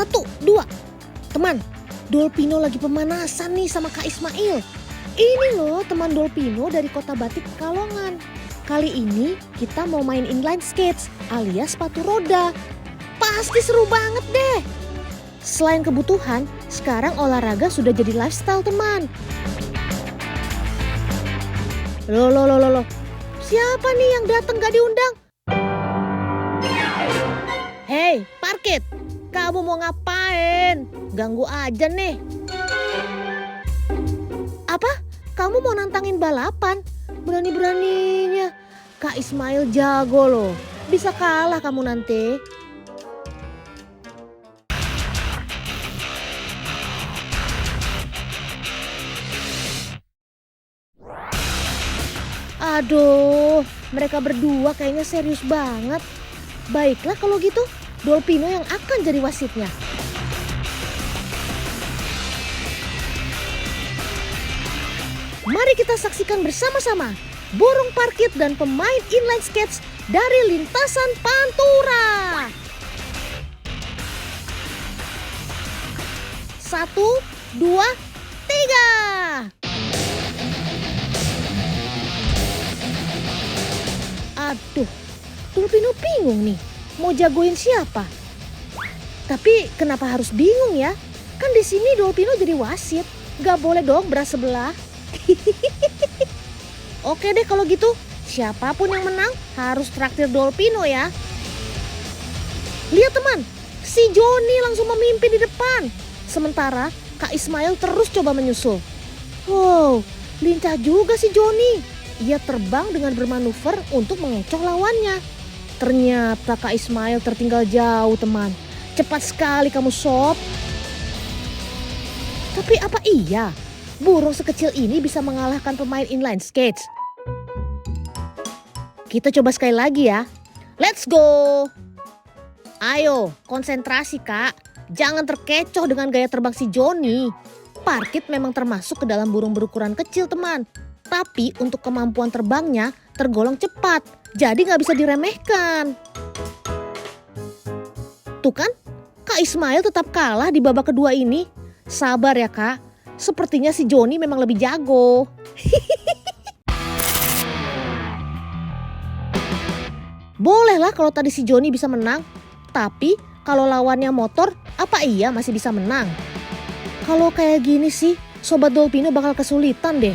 1, 2. Teman, Dolpino lagi pemanasan nih sama Kak Ismail. Ini loh teman Dolpino dari Kota Batik Pekalongan. Kali ini kita mau main inline skates alias sepatu roda. Pasti seru banget deh. Selain kebutuhan, sekarang olahraga sudah jadi lifestyle teman. Loh. Siapa nih yang datang gak diundang? Hei, parkit. Kamu mau ngapain? Ganggu aja nih. Apa? Kamu mau nantangin balapan? Berani-beraninya. Kak Ismail jago loh. Bisa kalah kamu nanti. Aduh, mereka berdua kayaknya serius banget. Baiklah kalau gitu, Dolpino yang akan jadi wasitnya. Mari kita saksikan bersama-sama burung parkit dan pemain inline skates dari lintasan Pantura. 1, 2, 3. Aduh, Dolpino bingung nih, mau jagoin siapa? Tapi kenapa harus bingung ya? Kan di sini Dolpino jadi wasit, gak boleh dong beras sebelah. Oke deh kalau gitu, siapapun yang menang harus traktir Dolpino ya. Lihat teman, si Joni langsung memimpin di depan. Sementara Kak Ismail terus coba menyusul. Wow, lincah juga si Joni. Ia terbang dengan bermanuver untuk mengecoh lawannya. Ternyata Kak Ismail tertinggal jauh teman. Cepat sekali kamu sob. Tapi apa iya burung sekecil ini bisa mengalahkan pemain inline skates? Kita coba sekali lagi ya. Let's go. Ayo konsentrasi Kak. Jangan terkecoh dengan gaya terbang si Joni. Parkit memang termasuk ke dalam burung berukuran kecil teman. Tapi untuk kemampuan terbangnya tergolong cepat. Jadi gak bisa diremehkan. Tuh kan, Kak Ismail tetap kalah di babak kedua ini. Sabar ya Kak, sepertinya si Joni memang lebih jago. Bolehlah kalau tadi si Joni bisa menang. Tapi kalau lawannya motor, apa iya masih bisa menang? Kalau kayak gini sih, Sobat Dolpino bakal kesulitan deh.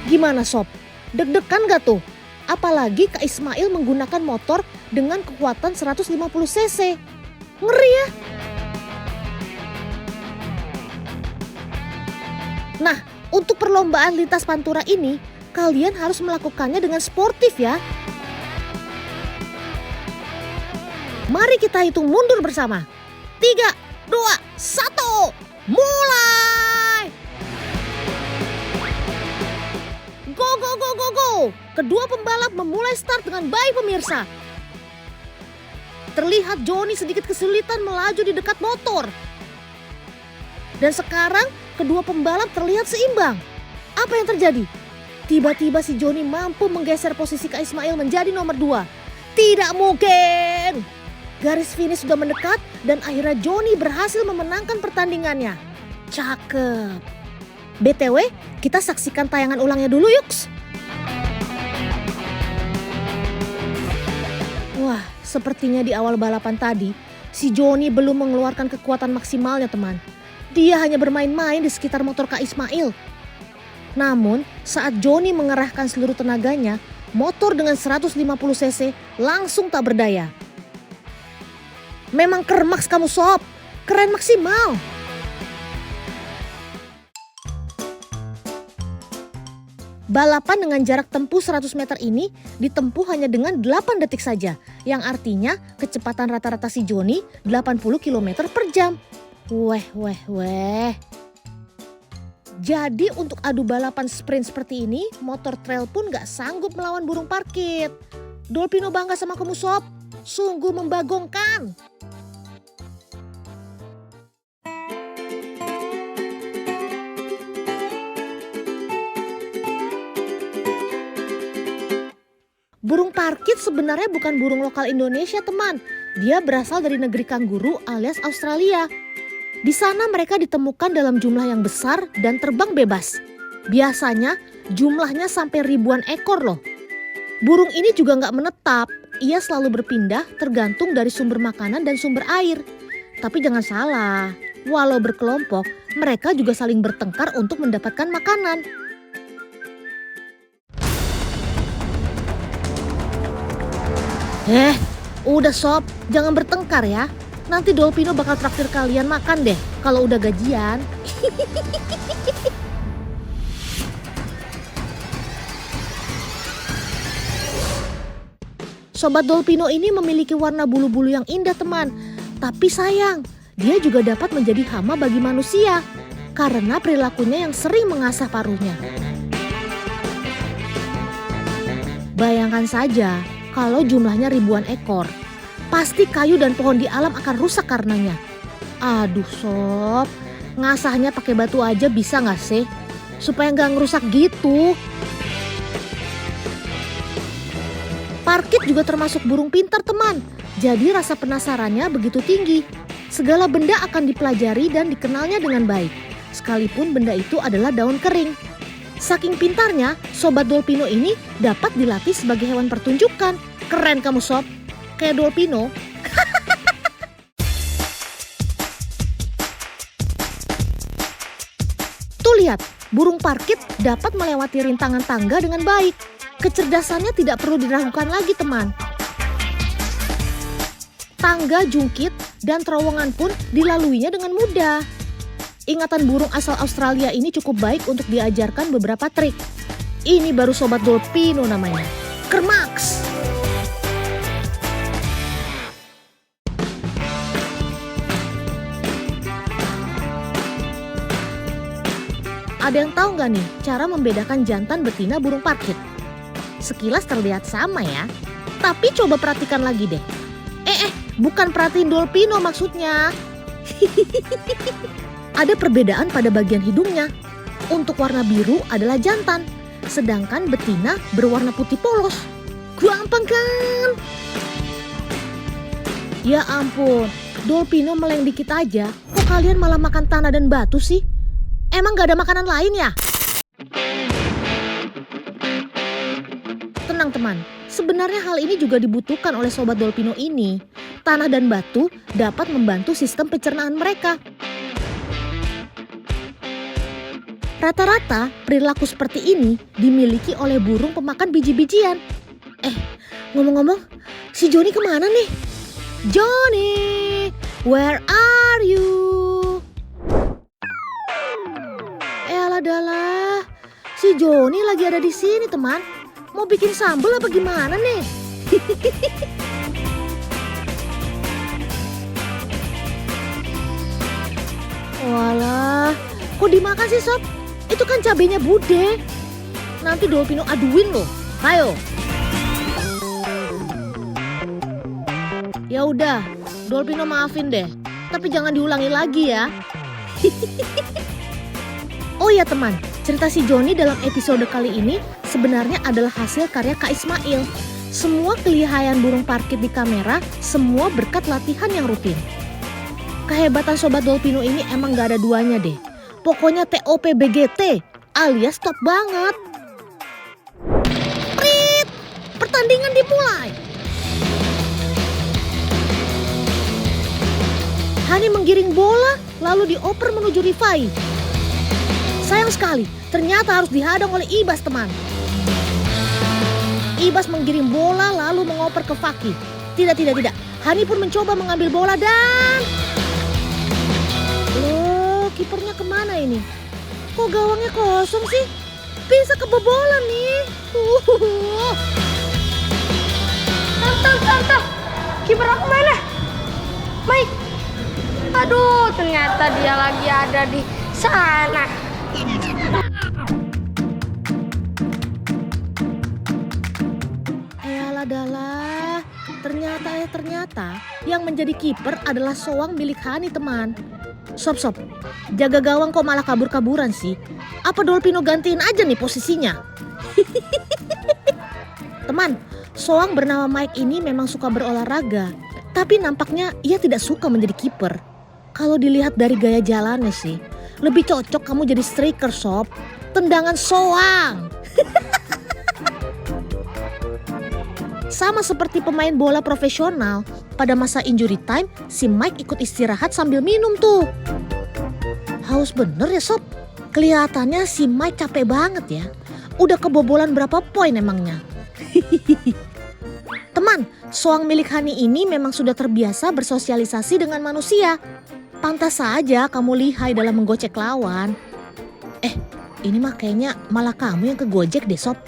Gimana sob? Deg-degan gak tuh? Apalagi Kak Ismail menggunakan motor dengan kekuatan 150 cc. Ngeri ya? Nah, untuk perlombaan lintas Pantura ini, kalian harus melakukannya dengan sportif ya. Mari kita hitung mundur bersama. 3, 2, 1, mulai! Go! Kedua pembalap memulai start dengan baik pemirsa. Terlihat Joni sedikit kesulitan melaju di dekat motor. Dan sekarang kedua pembalap terlihat seimbang. Apa yang terjadi? Tiba-tiba si Joni mampu menggeser posisi Kak Ismail menjadi nomor 2. Tidak mungkin! Garis finish sudah mendekat dan akhirnya Joni berhasil memenangkan pertandingannya. Cakep. BTW, kita saksikan tayangan ulangnya dulu yuks. Wah, sepertinya di awal balapan tadi, si Joni belum mengeluarkan kekuatan maksimalnya teman. Dia hanya bermain-main di sekitar motor Kak Ismail. Namun, saat Joni mengerahkan seluruh tenaganya, motor dengan 150 cc langsung tak berdaya. Memang kermaks kamu sob, keren maksimal. Balapan dengan jarak tempuh 100 meter ini ditempuh hanya dengan 8 detik saja. Yang artinya kecepatan rata-rata si Joni 80 km per jam. Weh. Jadi untuk adu balapan sprint seperti ini, motor trail pun gak sanggup melawan burung parkit. Dolpino bangga sama kamu sob, sungguh membagongkan. Burung parkit sebenarnya bukan burung lokal Indonesia teman, Dia berasal dari negeri kanguru alias Australia. Di sana mereka ditemukan dalam jumlah yang besar dan terbang bebas. Biasanya jumlahnya sampai ribuan ekor loh. Burung ini juga nggak menetap. Ia selalu berpindah tergantung dari sumber makanan dan sumber air. Tapi jangan salah, walau berkelompok, mereka juga saling bertengkar untuk mendapatkan makanan. Udah sob, jangan bertengkar ya. Nanti Dolpino bakal traktir kalian makan deh kalau udah gajian. Sobat Dolpino ini memiliki warna bulu-bulu yang indah teman. Tapi sayang, dia juga dapat menjadi hama bagi manusia karena perilakunya yang sering mengasah paruhnya. Bayangkan saja kalau jumlahnya ribuan ekor. Pasti kayu dan pohon di alam akan rusak karenanya. Aduh sob, ngasahnya pakai batu aja bisa gak sih? Supaya gak ngerusak gitu. Parkit juga termasuk burung pintar teman. Jadi rasa penasarannya begitu tinggi. Segala benda akan dipelajari dan dikenalnya dengan baik. Sekalipun benda itu adalah daun kering. Saking pintarnya, Sobat Dolpino ini dapat dilatih sebagai hewan pertunjukan. Keren kamu sob. Kayak Dolpino. Tuh lihat, burung parkit dapat melewati rintangan tangga dengan baik. Kecerdasannya tidak perlu diragukan lagi teman. Tangga jungkit dan terowongan pun dilaluinya dengan mudah. Ingatan burung asal Australia ini cukup baik untuk diajarkan beberapa trik. Ini baru Sobat Dolpino namanya. Kermaks! Ada yang tahu nggak nih cara membedakan jantan betina burung parkit? Sekilas terlihat sama ya. Tapi coba perhatikan lagi deh. Bukan perhatiin Dolpino maksudnya. Ada perbedaan pada bagian hidungnya. Untuk warna biru adalah jantan, sedangkan betina berwarna putih polos. Gampang kan? Ya ampun, Dolpino meleng dikit aja. Kok kalian malah makan tanah dan batu sih? Emang gak ada makanan lain ya? Tenang teman, sebenarnya hal ini juga dibutuhkan oleh Sobat Dolpino ini. Tanah dan batu dapat membantu sistem pencernaan mereka. Rata-rata perilaku seperti ini dimiliki oleh burung pemakan biji-bijian. Ngomong-ngomong, si Johnny kemana nih? Johnny, where are you? Adalah si Johnny lagi ada di sini teman. Mau bikin sambal apa gimana nih? Walah, kok dimakan sih sob? Itu kan cabenya bude. Nanti Dolpino aduin loh. Ayo. Ya udah, Dolpino maafin deh. Tapi jangan diulangi lagi ya. Oh ya teman, cerita si Johnny dalam episode kali ini sebenarnya adalah hasil karya Kak Ismail. Semua kelihayan burung parkit di kamera, semua berkat latihan yang rutin. Kehebatan Sobat Dolpino ini emang gak ada duanya deh. Pokoknya TOP BGT alias top banget. Prit, pertandingan dimulai. Hani menggiring bola lalu dioper menuju Rifai. Sayang sekali, ternyata harus dihadang oleh Ibas teman. Ibas menggiring bola lalu mengoper ke Faki. Tidak. Hani pun mencoba mengambil bola dan... Loh, kipernya kemana ini? Kok gawangnya kosong sih? Bisa kebobolan nih. Tante, kiper aku mana? Mike. Aduh, ternyata dia lagi ada di sana. Adalah ternyata yang menjadi kiper adalah soang milik Hani teman. Sob, jaga gawang kok malah kabur-kaburan sih? Apa Dolpino gantiin aja nih posisinya? Teman, soang bernama Mike ini memang suka berolahraga. Tapi nampaknya ia tidak suka menjadi kiper. Kalau dilihat dari gaya jalannya sih, lebih cocok kamu jadi striker sob. Tendangan soang. Sama seperti pemain bola profesional, pada masa injury time si Mike ikut istirahat sambil minum tuh. Haus bener ya sob. Kelihatannya si Mike capek banget ya. Udah kebobolan berapa poin emangnya? Teman, soang milik Hani ini memang sudah terbiasa bersosialisasi dengan manusia. Pantas saja kamu lihai dalam menggocek lawan. Ini mah kayaknya malah kamu yang kegojek deh sob.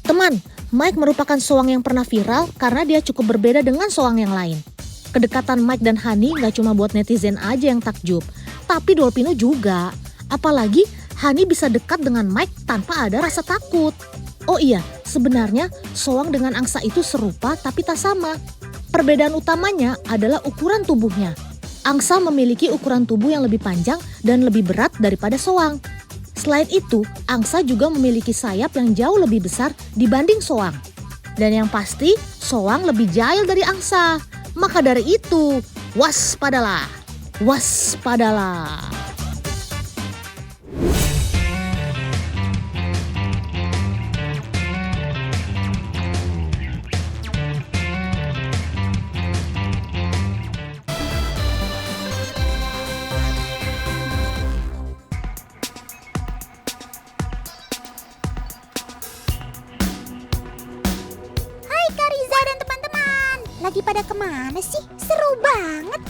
Teman, Mike merupakan soang yang pernah viral karena dia cukup berbeda dengan soang yang lain. Kedekatan Mike dan Hani gak cuma buat netizen aja yang takjub, tapi Dolpino juga. Apalagi Hani bisa dekat dengan Mike tanpa ada rasa takut. Oh iya, sebenarnya soang dengan angsa itu serupa tapi tak sama. Perbedaan utamanya adalah ukuran tubuhnya. Angsa memiliki ukuran tubuh yang lebih panjang dan lebih berat daripada soang. Selain itu, angsa juga memiliki sayap yang jauh lebih besar dibanding soang. Dan yang pasti, soang lebih jahil dari angsa. Maka dari itu, waspadalah. Waspadalah. Lagi pada kemana sih? Seru banget.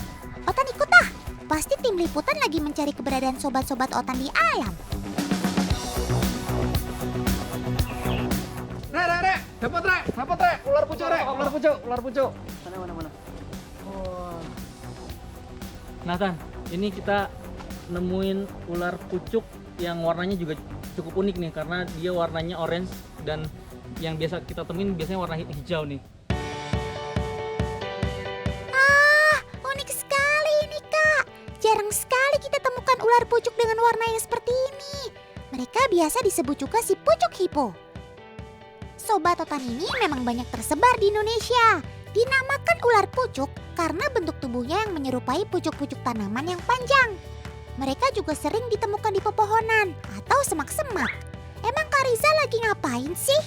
Otan ikut ah. Pasti tim liputan lagi mencari keberadaan sobat-sobat Otan di alam. Rek, dapat rek, ular pucuk. Mana. Oh. Nathan, ini kita nemuin ular pucuk yang warnanya juga cukup unik nih karena dia warnanya orange dan yang biasa kita temuin biasanya warna hijau nih. Jarang sekali kita temukan ular pucuk dengan warna yang seperti ini. Mereka biasa disebut juga si pucuk hippo. Sobat Otan ini memang banyak tersebar di Indonesia. Dinamakan ular pucuk karena bentuk tubuhnya yang menyerupai pucuk-pucuk tanaman yang panjang. Mereka juga sering ditemukan di pepohonan atau semak-semak. Emang Kak Riza lagi ngapain sih?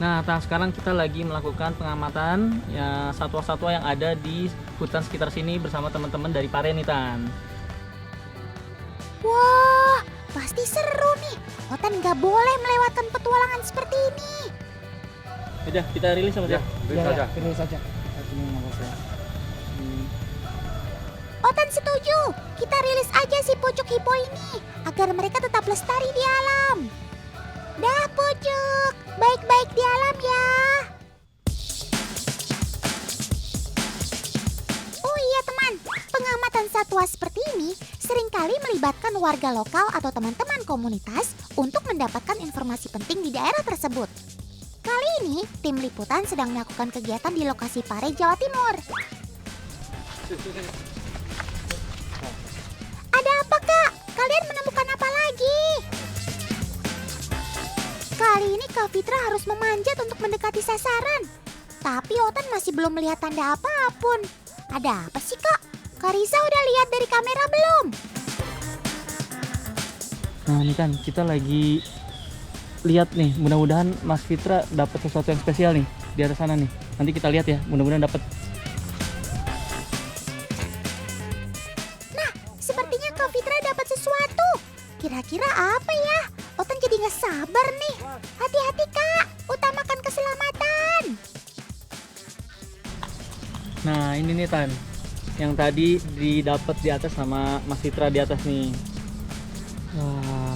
Nah, sekarang kita lagi melakukan pengamatan ya satwa-satwa yang ada di hutan sekitar sini bersama teman-teman dari Pare nih, Tan. Wah, pasti seru nih. Otan nggak boleh melewatkan petualangan seperti ini. Udah, kita rilis sama dia. Rilis saja. Otan setuju. Kita rilis aja si pucuk hippo ini agar mereka tetap lestari di alam. Dah pucuk, baik-baik di alam ya. Oh iya teman, pengamatan satwa seperti ini seringkali melibatkan warga lokal atau teman-teman komunitas untuk mendapatkan informasi penting di daerah tersebut. Kali ini, tim liputan sedang melakukan kegiatan di lokasi Pare, Jawa Timur. Ada apa Kak? Kalian menemukan apa lagi? Kali ini Kak Fitra harus memanjat untuk mendekati sasaran. Tapi Otan masih belum melihat tanda apapun. Ada apa sih Kak? Kak Riza udah lihat dari kamera belum? Nah, ini kan kita lagi lihat nih, mudah-mudahan Mas Fitra dapat sesuatu yang spesial nih di atas sana nih. Nanti kita lihat ya, mudah-mudahan dapat. Nah, sepertinya Kak Fitra dapat sesuatu. Kira-kira apa ya? Otan jadi gak sabar nih. Hati-hati Kak, utamakan keselamatan. Nah, ini nih Tan, yang tadi didapat di atas sama Mas Fitra di atas nih. Wah,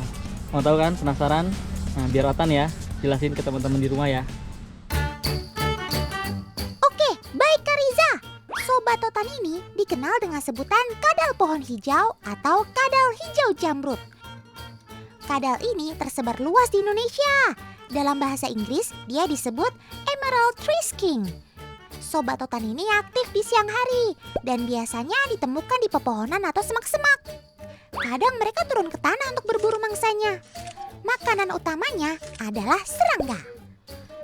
mau tahu kan? Penasaran? Nah, biar Otan ya jelasin ke teman-teman di rumah ya. Oke, baik Kak Riza. Sobat Otan ini dikenal dengan sebutan kadal pohon hijau atau kadal hijau jamrut. Kadal ini tersebar luas di Indonesia. Dalam bahasa Inggris, dia disebut Emerald Tree Skink. Sobat Otan ini aktif di siang hari dan biasanya ditemukan di pepohonan atau semak-semak. Kadang mereka turun ke tanah untuk berburu mangsanya. Makanan utamanya adalah serangga.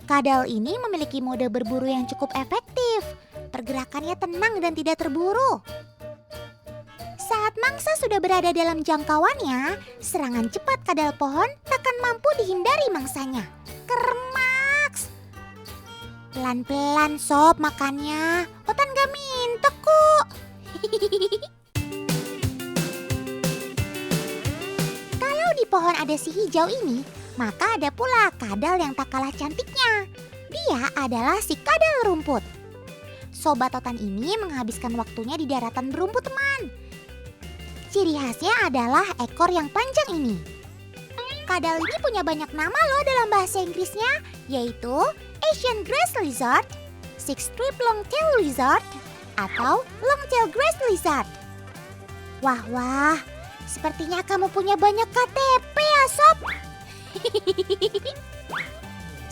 Kadal ini memiliki mode berburu yang cukup efektif. Pergerakannya tenang dan tidak terburu. Saat mangsa sudah berada dalam jangkauannya, serangan cepat kadal pohon takkan mampu dihindari mangsanya. Kermaks! Pelan-pelan sob makannya, Otan gak minta kok. Kalau di pohon ada si hijau ini, maka ada pula kadal yang tak kalah cantiknya. Dia adalah si kadal rumput. Sobat Otan ini menghabiskan waktunya di daratan berumput teman. Ciri khasnya adalah ekor yang panjang ini. Kadal ini punya banyak nama loh dalam bahasa Inggrisnya, yaitu Asian Grass Lizard, Six-Strip Long-Tail Lizard, atau Long-Tail Grass Lizard. Wah, sepertinya kamu punya banyak KTP ya sob.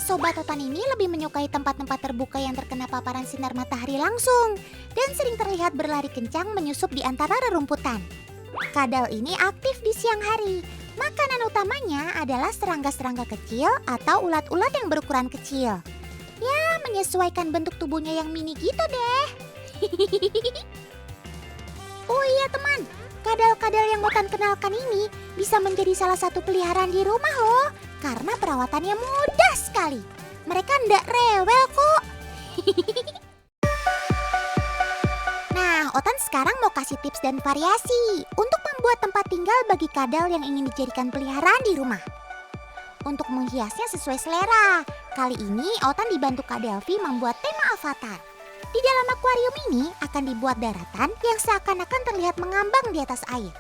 Sobat Otan ini lebih menyukai tempat-tempat terbuka yang terkena paparan sinar matahari langsung dan sering terlihat berlari kencang menyusup di antara rerumputan. Kadal ini aktif di siang hari. Makanan utamanya adalah serangga-serangga kecil atau ulat-ulat yang berukuran kecil. Ya, menyesuaikan bentuk tubuhnya yang mini gitu deh. Oh iya teman, kadal-kadal yang Otan kenalkan ini bisa menjadi salah satu peliharaan di rumah loh. Karena perawatannya mudah sekali. Mereka ndak rewel kok. Nah, Otan sekarang mau kasih tips dan variasi untuk membuat tempat tinggal bagi kadal yang ingin dijadikan peliharaan di rumah. Untuk menghiasnya sesuai selera, kali ini Otan dibantu Kak Delvi membuat tema avatar. Di dalam akuarium ini akan dibuat daratan yang seakan-akan terlihat mengambang di atas air.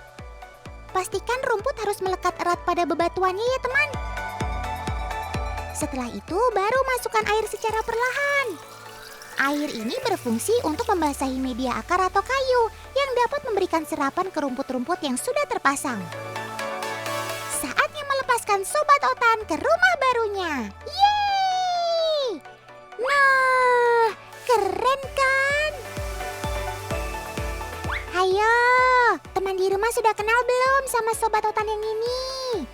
Pastikan rumput harus melekat erat pada bebatuannya ya teman. Setelah itu baru masukkan air secara perlahan. Air ini berfungsi untuk membasahi media akar atau kayu yang dapat memberikan serapan ke rumput-rumput yang sudah terpasang. Saatnya melepaskan Sobat Otan ke rumah barunya. Yeay! Nah, keren kan? Hayo, teman di rumah sudah kenal belum sama Sobat Otan yang ini?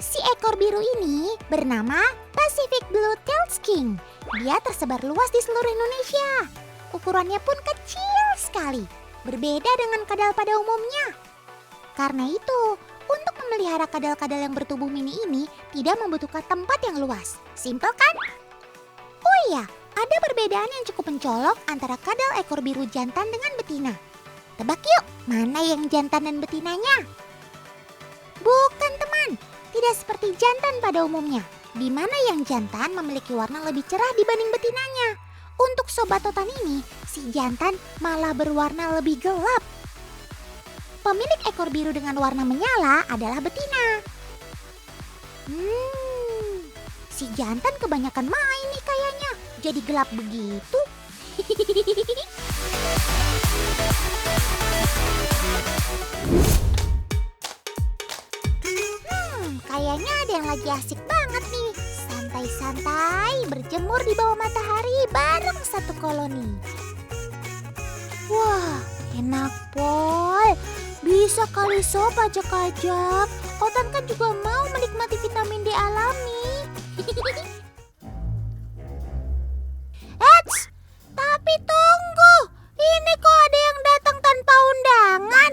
Si ekor biru ini bernama Pacific Blue-tailed Skink. Dia tersebar luas di seluruh Indonesia. Ukurannya pun kecil sekali, berbeda dengan kadal pada umumnya. Karena itu, untuk memelihara kadal-kadal yang bertubuh mini ini tidak membutuhkan tempat yang luas. Simpel kan? Oh iya, ada perbedaan yang cukup mencolok antara kadal ekor biru jantan dengan betina. Tebak yuk, mana yang jantan dan betinanya? Bukan teman, tidak seperti jantan pada umumnya, di mana yang jantan memiliki warna lebih cerah dibanding betinanya. Untuk Sobat Otan ini, si jantan malah berwarna lebih gelap. Pemilik ekor biru dengan warna menyala adalah betina. Si jantan kebanyakan main nih kayaknya, jadi gelap begitu. Kayaknya ada yang lagi asik banget nih. Santai-santai berjemur di bawah matahari bareng satu koloni. Wah, enak Pol. Bisa kali sob ajak-ajak. Otan kan juga mau menikmati vitamin D alami. Eits, tapi tunggu. Ini kok ada yang datang tanpa undangan?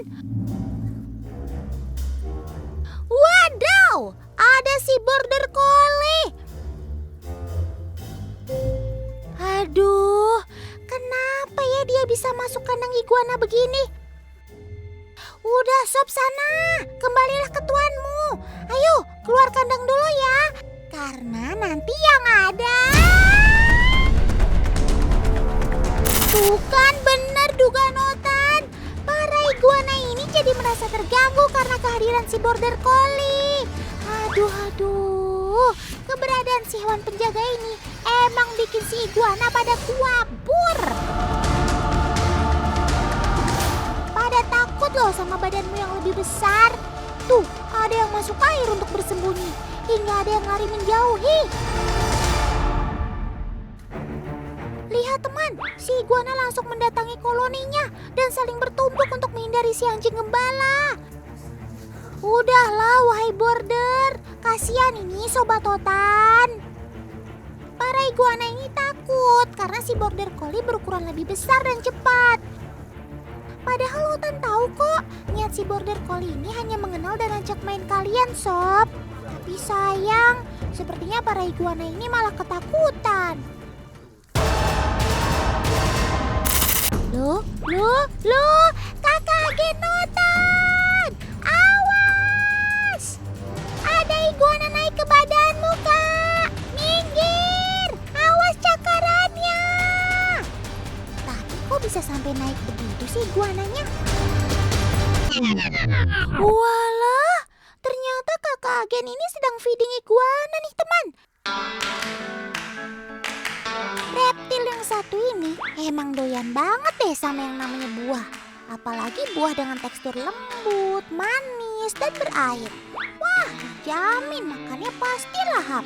Wadaw, ada si border collie. Aduh, kenapa ya dia bisa masuk kandang iguana begini? Udah sob sana, kembalilah ke tuanmu. Ayo, keluar kandang dulu ya. Karena nanti yang ada... Tuh kan benar dugaan Otan. Para iguana ini jadi merasa terganggu karena kehadiran si border collie. Aduh. Keberadaan si hewan penjaga ini emang bikin si iguana pada kuabur. Pada takut loh sama badanmu yang lebih besar. Tuh, ada yang masuk air untuk bersembunyi. Hingga ada yang lari menjauhi. Lihat teman, si iguana langsung mendatangi koloninya dan saling bertumpuk untuk menghindari si anjing gembala. Udahlah wahai border, kasihan ini Sobat Totan. Para iguana ini takut karena si border collie berukuran lebih besar dan cepat. Padahal Totan tahu kok, niat si border collie ini hanya mengenal dan ajak main kalian sob. Tapi sayang, sepertinya para iguana ini malah ketakutan. Loh, kakak Genotan! Awas! Ada iguana naik ke badanmu, Kak! Minggir! Awas cakarannya! Tapi kok bisa sampai naik begitu sih iguananya? Walah, ternyata kakak agen ini sedang feeding iguana nih teman. Reptil yang satu ini emang doyan banget deh sama yang namanya buah. Apalagi buah dengan tekstur lembut, manis, dan berair. Wah, jamin makannya pasti lahap.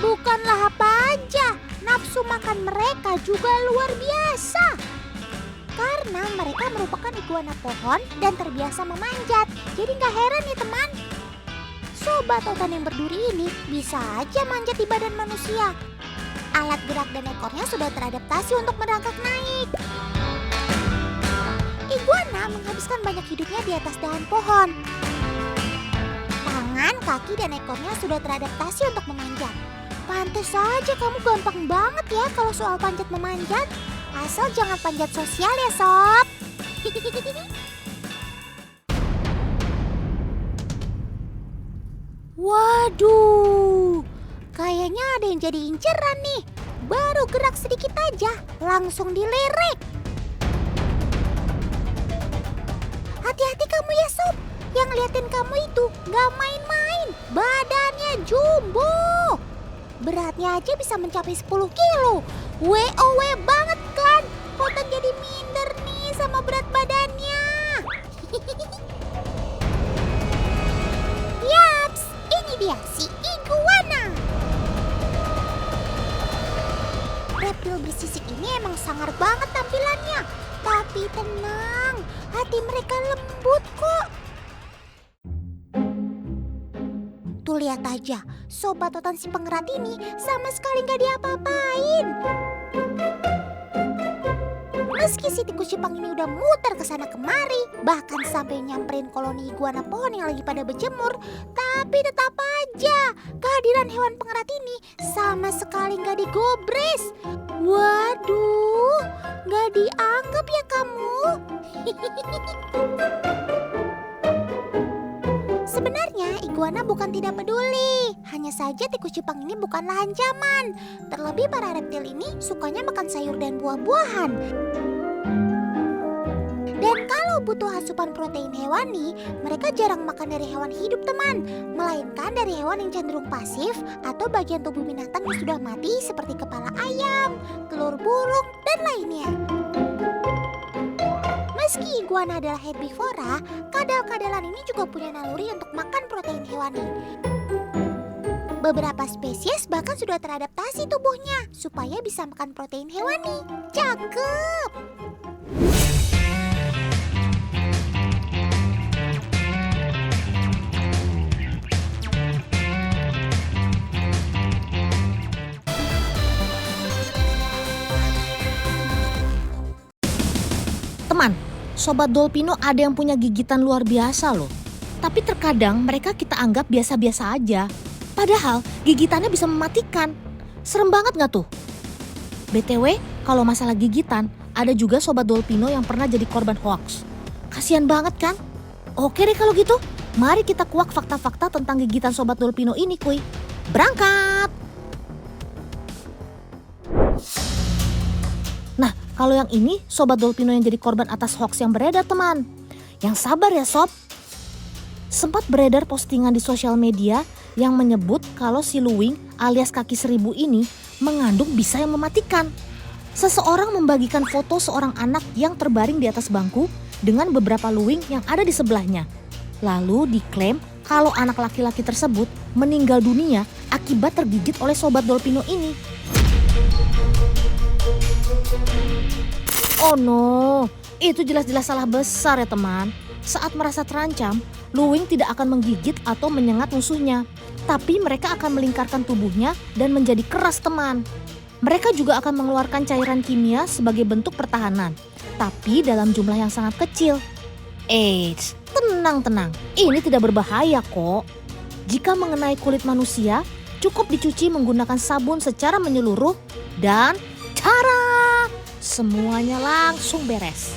Bukan lahap aja, nafsu makan mereka juga luar biasa. Karena mereka merupakan iguana pohon dan terbiasa memanjat. Jadi gak heran nih teman. Sobat Totan yang berduri ini bisa aja manjat di badan manusia. Alat gerak dan ekornya sudah teradaptasi untuk merangkak naik. Iguana menghabiskan banyak hidupnya di atas dahan pohon. Tangan, kaki, dan ekornya sudah teradaptasi untuk memanjat. Pantes saja kamu gampang banget ya kalau soal panjat memanjat. Asal jangan panjat sosial ya sob. Waduh, kayaknya ada yang jadi inceran nih. Baru gerak sedikit aja, langsung dilirik. Hati-hati kamu ya sob, yang liatin kamu itu gak main-main. Badannya jumbo. Beratnya aja bisa mencapai 10 kilo. WOW banget kan? Totan jadi minder nih sama berat badannya. Yaps, ini dia si iguana. Reptil bersisik ini emang sangar banget tampilannya. Tapi tenang, hati mereka lembut kok. Tuh lihat aja, Sobat Totan si pengerat ini sama sekali gak diapa-apain. Meski si tikus Jepang ini udah muter ke sana kemari, bahkan sampai nyamperin koloni iguana pohon yang lagi pada berjemur, tapi tetap aja kehadiran hewan pengerat ini sama sekali gak digobres. Waduh, gak dianggap ya kamu? Sebenarnya iguana bukan tidak peduli, hanya saja tikus Jepang ini bukanlah ancaman. Terlebih para reptil ini sukanya makan sayur dan buah-buahan. Dan kalau butuh asupan protein hewani, mereka jarang makan dari hewan hidup teman, melainkan dari hewan yang cenderung pasif atau bagian tubuh binatang yang sudah mati seperti kepala ayam, telur burung, dan lainnya. Meski iguana adalah herbivora, kadal-kadalan ini juga punya naluri untuk makan protein hewani. Beberapa spesies bahkan sudah teradaptasi tubuhnya supaya bisa makan protein hewani. Cakep! Teman, Sobat Dolpino ada yang punya gigitan luar biasa loh. Tapi terkadang mereka kita anggap biasa-biasa aja. Padahal gigitannya bisa mematikan. Serem banget gak tuh? BTW, kalau masalah gigitan, ada juga Sobat Dolpino yang pernah jadi korban hoax. Kasian banget kan? Oke deh kalau gitu, mari kita kuak fakta-fakta tentang gigitan Sobat Dolpino ini kuy. Berangkat! Nah, kalau yang ini Sobat Dolpino yang jadi korban atas hoax yang beredar teman. Yang sabar ya sob. Sempat beredar postingan di sosial media yang menyebut kalau si luwing alias kaki seribu ini mengandung bisa yang mematikan. Seseorang membagikan foto seorang anak yang terbaring di atas bangku dengan beberapa luwing yang ada di sebelahnya. Lalu diklaim kalau anak laki-laki tersebut meninggal dunia akibat tergigit oleh Sobat Dolpino ini. Oh no, itu jelas-jelas salah besar ya teman. Saat merasa terancam, Luwing tidak akan menggigit atau menyengat musuhnya. Tapi mereka akan melingkarkan tubuhnya dan menjadi keras teman. Mereka juga akan mengeluarkan cairan kimia sebagai bentuk pertahanan. Tapi dalam jumlah yang sangat kecil. Eits, tenang. Ini tidak berbahaya kok. Jika mengenai kulit manusia, cukup dicuci menggunakan sabun secara menyeluruh dan tara! Semuanya langsung beres.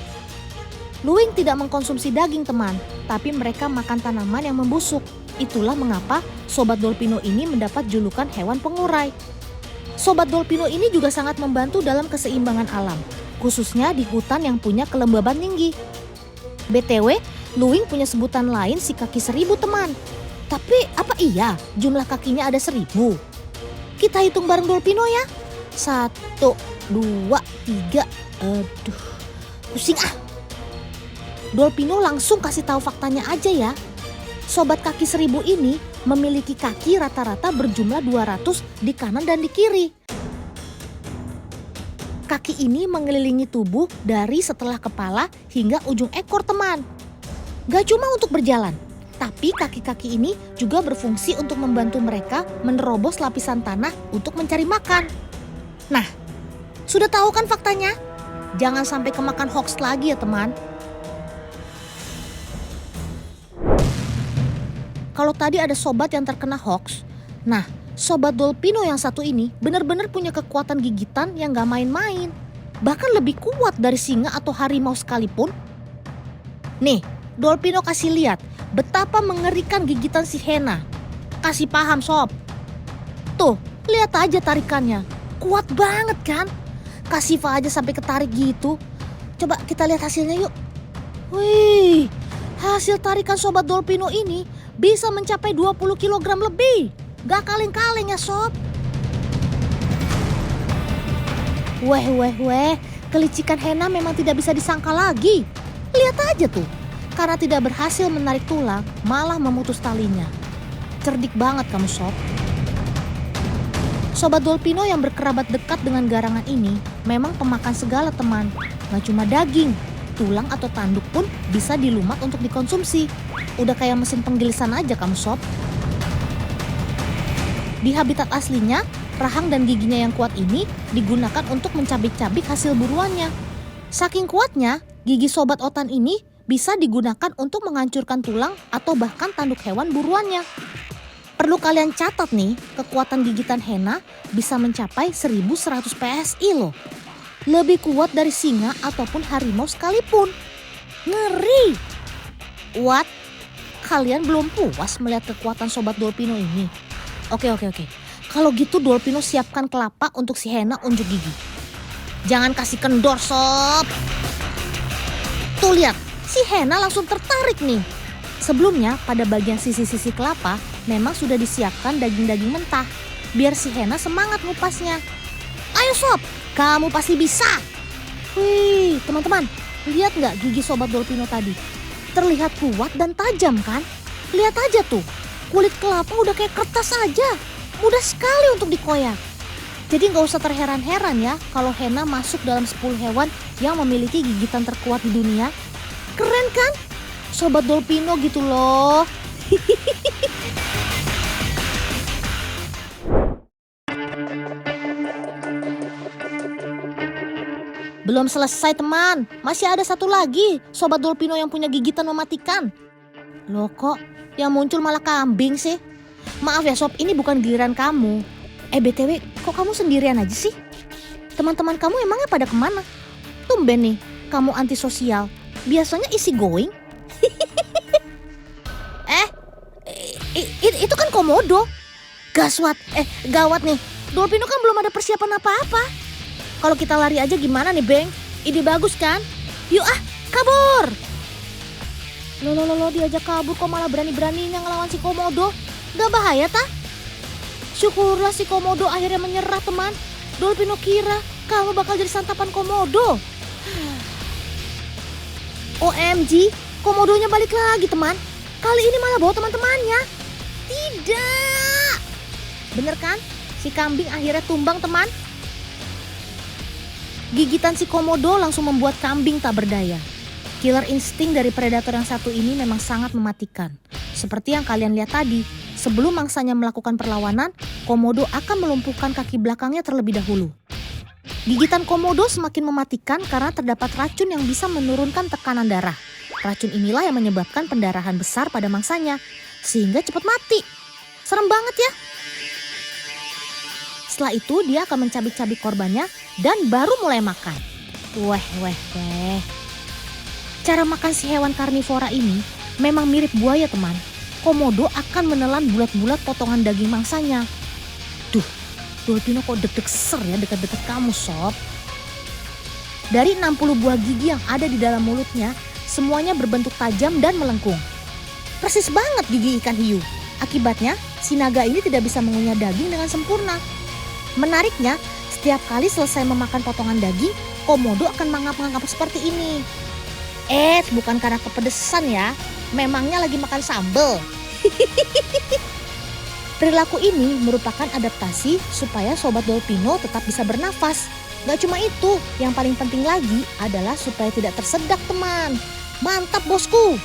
Luwing tidak mengkonsumsi daging teman, tapi mereka makan tanaman yang membusuk. Itulah mengapa Sobat Dolpino ini mendapat julukan hewan pengurai. Sobat Dolpino ini juga sangat membantu dalam keseimbangan alam, khususnya di hutan yang punya kelembaban tinggi. BTW, Luwing punya sebutan lain si kaki 1000 teman. Tapi apa iya jumlah kakinya ada 1000? Kita hitung bareng Dolpino ya. 1, 2, 3, aduh, pusing ah. Dolpino langsung kasih tahu faktanya aja ya. Sobat kaki 1000 ini memiliki kaki rata-rata berjumlah 200 di kanan dan di kiri. Kaki ini mengelilingi tubuh dari setelah kepala hingga ujung ekor teman. Gak cuma untuk berjalan, tapi kaki-kaki ini juga berfungsi untuk membantu mereka menerobos lapisan tanah untuk mencari makan. Nah, sudah tahu kan faktanya? Jangan sampai kemakan hoax lagi ya teman. Kalau tadi ada sobat yang terkena hoax, nah Sobat Dolpino yang satu ini benar-benar punya kekuatan gigitan yang gak main-main. Bahkan lebih kuat dari singa atau harimau sekalipun. Nih, Dolpino kasih lihat betapa mengerikan gigitan si Hena. Kasih paham sob. Tuh, lihat aja tarikannya. Kuat banget kan? Kasih aja sampai ketarik gitu. Coba kita lihat hasilnya yuk. Wih, hasil tarikan Sobat Dolpino ini bisa mencapai 20 kg lebih. Gak kaleng-kaleng ya sob. Weh, kelicikan Hena memang tidak bisa disangka lagi. Lihat aja tuh, karena tidak berhasil menarik tulang, malah memutus talinya. Cerdik banget kamu sob. Sobat Dolpino yang berkerabat dekat dengan garangan ini memang pemakan segala teman. Gak cuma daging, tulang atau tanduk pun bisa dilumat untuk dikonsumsi. Udah kayak mesin penggilisan aja kamu sob. Di habitat aslinya, rahang dan giginya yang kuat ini digunakan untuk mencabik-cabik hasil buruannya. Saking kuatnya, gigi sobat otan ini bisa digunakan untuk menghancurkan tulang atau bahkan tanduk hewan buruannya. Perlu kalian catat nih, kekuatan gigitan Hena bisa mencapai 1100 PSI loh. Lebih kuat dari singa ataupun harimau sekalipun. Ngeri! What? Kalian belum puas melihat kekuatan Sobat Dolpino ini? Oke. Kalau gitu Dolpino siapkan kelapa untuk si Hena unjuk gigi. Jangan kasih kendor sob. Tuh lihat, si Hena langsung tertarik nih. Sebelumnya pada bagian sisi-sisi kelapa memang sudah disiapkan daging-daging mentah. Biar si Hena semangat ngupasnya. Ayo sob, kamu pasti bisa. Wih teman-teman, lihat gak gigi Sobat Dolpino tadi? Terlihat kuat dan tajam kan? Lihat aja tuh. Kulit kelapa udah kayak kertas aja, mudah sekali untuk dikoyak. Jadi gak usah terheran-heran ya kalau Hena masuk dalam 10 hewan yang memiliki gigitan terkuat di dunia. Keren kan? Sobat Dolpino gitu loh. Belum selesai teman, masih ada satu lagi Sobat Dolpino yang punya gigitan mematikan. Loh kok yang muncul malah kambing sih? Maaf ya sob, ini bukan giliran kamu. BTW, kok kamu sendirian aja sih? Teman-teman kamu emangnya pada kemana? Tumben nih, kamu antisosial. Biasanya easy going. Itu kan komodo. Gawat nih. Dolpino kan belum ada persiapan apa-apa. Kalau kita lari aja gimana nih, Beng? Ide bagus kan? Yuk kabur. Loh, diajak kabur kok malah berani-beraninya ngelawan si komodo. Gak bahaya tah? Syukurlah si komodo akhirnya menyerah teman. Dolpino kira kamu bakal jadi santapan komodo. OMG, komodonya balik lagi teman. Kali ini malah bawa teman-temannya. Tidak. Bener kan? Si kambing akhirnya tumbang teman. Gigitan si komodo langsung membuat kambing tak berdaya. Killer insting dari predator yang satu ini memang sangat mematikan. Seperti yang kalian lihat tadi, sebelum mangsanya melakukan perlawanan, komodo akan melumpuhkan kaki belakangnya terlebih dahulu. Gigitan komodo semakin mematikan karena terdapat racun yang bisa menurunkan tekanan darah. Racun inilah yang menyebabkan pendarahan besar pada mangsanya, sehingga cepat mati. Serem banget ya. Setelah itu dia akan mencabik-cabik korbannya dan baru mulai makan. Weh. Cara makan si hewan karnivora ini memang mirip buaya teman. Komodo akan menelan bulat-bulat potongan daging mangsanya. Duh, Dolpino kok deg-deg ser ya dekat-dekat kamu sob. Dari 60 buah gigi yang ada di dalam mulutnya, semuanya berbentuk tajam dan melengkung. Persis banget gigi ikan hiu. Akibatnya, si naga ini tidak bisa mengunyah daging dengan sempurna. Menariknya, setiap kali selesai memakan potongan daging, komodo akan mangap-mangap seperti ini. Bukan karena kepedesan ya, memangnya lagi makan sambal. Perilaku ini merupakan adaptasi supaya sobat Dolpino tetap bisa bernafas. Gak cuma itu, yang paling penting lagi adalah supaya tidak tersedak teman. Mantap bosku!